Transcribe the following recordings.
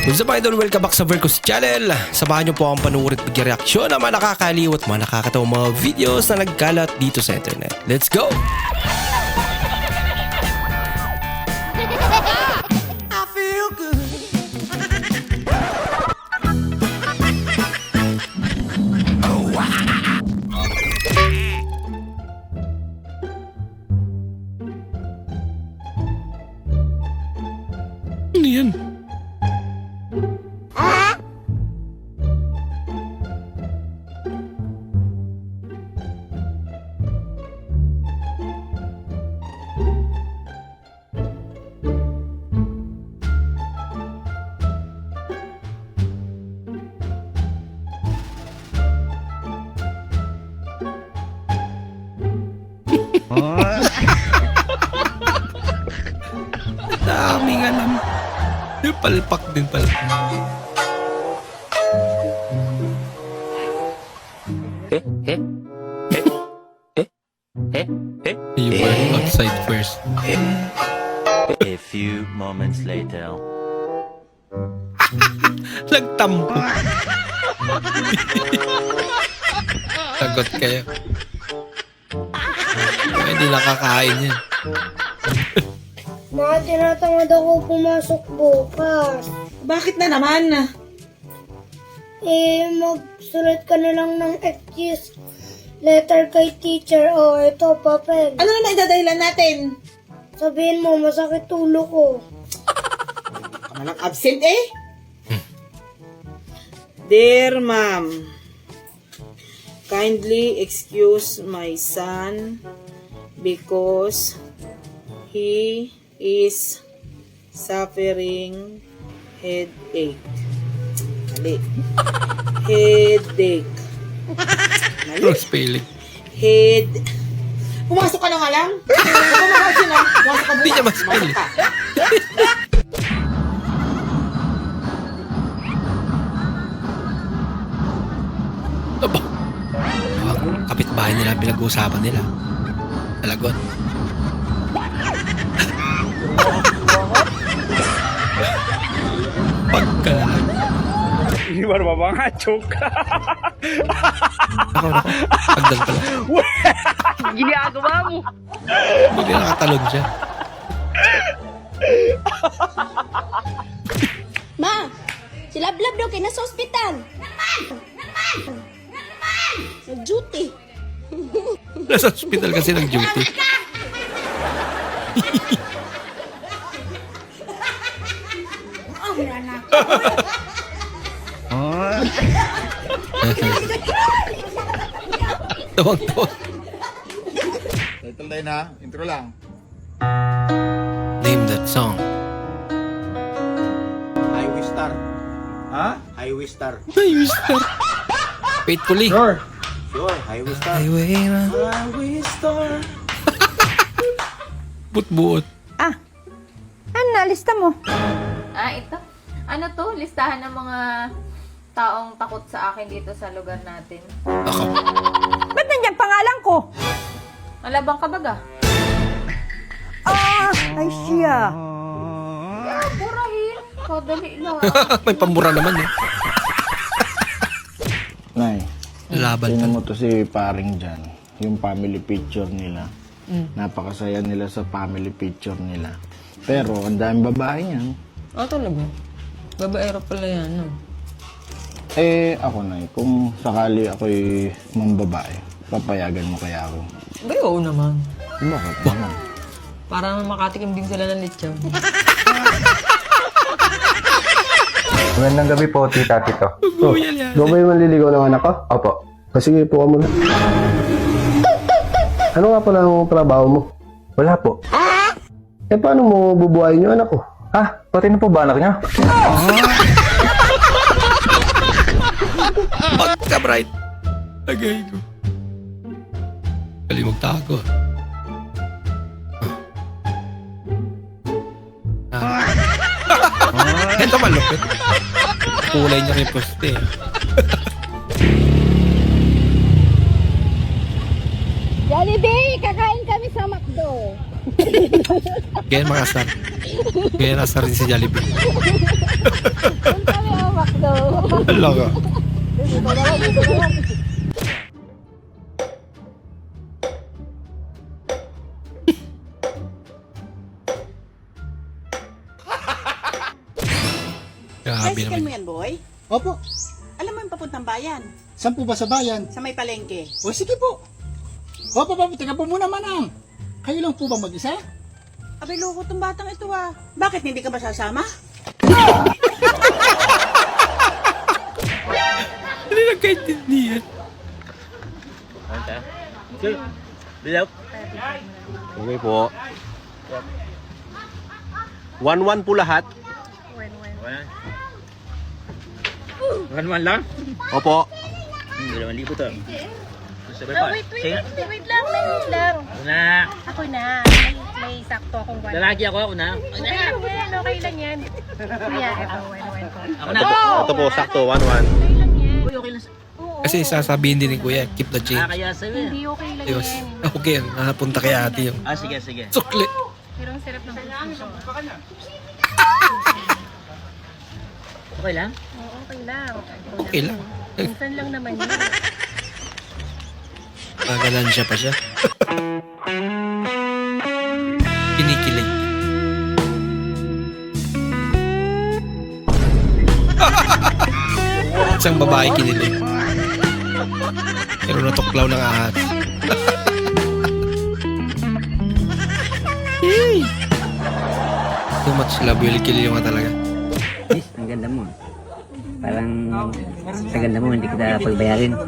What's up idol? Welcome back sa Vercos Channel. Samahan niyo po akong panuorin at bigyan-reaksyon ng mga nakakaliw at mga nakakatawang mga videos na nagkalat dito sa internet. Let's go! I feel good. Ano yan? Daming alam. Palpak din pala. You were outside first. A few moments later. Nagtampo. Sagot kayo. Hindi nakakain yan. Ma, tinatamad ako pumasok bukas. Bakit na naman? Magsulat ka na lang ng excuse letter kay teacher. O, ito, papel. Ano naman idadahilan natin? Sabihin mo, masakit ulo ko. Walang absent eh. Dear Ma'am, kindly excuse my son because he is suffering headache. Mali. Headache. Mali. Cross spelling. Head. Pumasok ka na nga lang. Pumasok ka na. Pumasok ka Hindi niya bukas. ma-spell. Pumasok ka. Aba. Kapitbahay nila, pinag-uusapan nila. Talagot. Pagka na lang. Ini baru babang ngacuk. Ako. Pagdal pala. Gini agawa mo. Buti nakatalon siya. Ma, si Lablab daw kay nasa ospital. Nag-duty. Nasa hospital kasi ng duty. Tawag-tawag. Title tayo na, intro lang. Name that song. Highway Star. Ha? Highway Star. Ayos na. Faithfully. Sure, Highway Star. Highway na. Highway Star. Buot-buot. Lista mo. Ito. Ano to? Listahan ng mga taong takot sa akin dito sa lugar natin. Ako. Ba't nandiyan pangalan ko? Malabang ka baga? Ay siya. Purahin. Kadali lang. May pamura naman eh. Nay, Laban tingnan pa. mo to si paring dyan. Yung family picture nila. Napakasaya nila sa family picture nila. Pero, ang daming babae niyan. Talaga? Babaero pala yan, no? Ako Nay, kung sakali ako'y mambabae, papayagan mo kaya ako. Bay, oo naman. Bakit naman? Para makatikim din sila ng lechon. Magandang gabi po, tita, tito. Doon ba yung manliligaw ng anak ko? Opo. Sige, po ka muna. Ano nga pala ang trabaho mo? Wala po. Paano mo bubuhayin yung anak ko? Pati na po ba anak niya? Pagka bright. Lagay ko. Galing magtago. Ito malupit. Kulay niya kay poste. Jollibee, kakain kami sa McDo. Ganyan mga asar. Ganyan asar din si Jollibee. Hala ka. Grabe Tricycle mo naman. yan, boy? Opo. Alam mo yung papuntang bayan? Saan po ba sa bayan? Sa may palengke. O sige po. Opo, teka po muna, manang. Kayo lang po ba mag-isa? Abay, loko tong batang ito ah. Bakit hindi ka ba sasama? Hindi nagkaintindihan. Bilap. Okay po. 1-1 po lahat. 1-1 lang? Opo. 2,000 to. Wait lang. Una. Ako na. May sakto akong one. Lalaki ako na. Okay lang yan. Kuya, ito, one ko. Ako na. Ito po, sakto. 1-1. Kasi sasabihin din ni Kuya, keep the change. Kaya sa'yo. Hindi okay lang Ayos. yan. Okay, napunta kay ate yung Sige. sukli. Pero ang sarap ng puso. Okay lang? Oo, okay lang. Okay lang. Minsan lang naman yun. Magalansya pa siya. Kinikilig. Isang babae kinilig. Pero natuklaw ng ahas. Yay! Too much love will kill you nga talaga. Ang ganda mo. Parang sa ganda mo, hindi kita pagbayarin.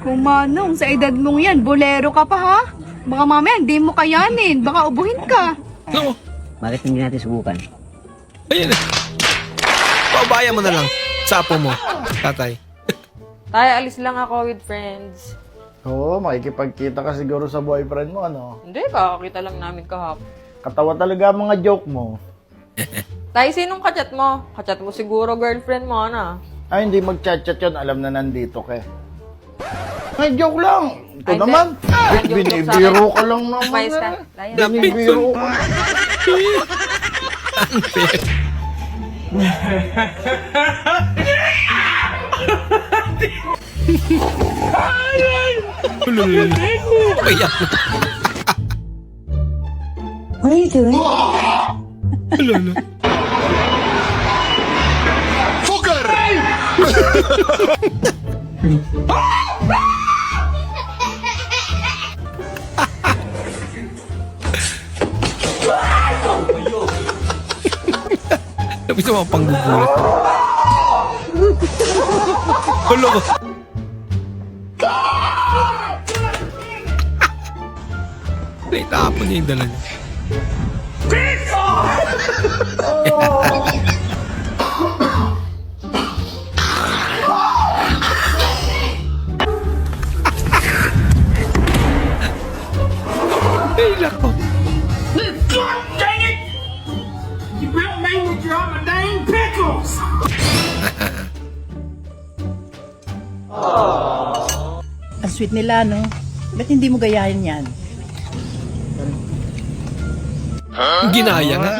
Kung manong, sa edad mong yan, bolero ka pa ha? Baka mamaya hindi mo kayanin, baka ubuhin ka. No. Bakit hindi natin subukan? Ayun na. Paubaya mo na lang. Sapo mo, tatay. Tayo, alis lang ako with friends. Oo, makikipagkita ka siguro sa boyfriend mo, ano? Hindi, kakakita lang namin kahapon. Katawa talaga ang mga joke mo. Tayo, sinong kachat mo? Kachat mo siguro girlfriend mo, ano? Ay, hindi mag-chat-chat yun. Alam na nandito ka. Ay, joke lang. Ito Ay, naman. Ay, joke Binibiro ka lang naman. Mayos ka. Layan. Binibiro ka. Kaya. What are you doing? Sabi sa mga panggugulat. Hulo ko. Naitapon niya yung dala niya. Ay, lako. Ang sweet nila, no? Ba't hindi mo gayahin yan? Ginaya nga.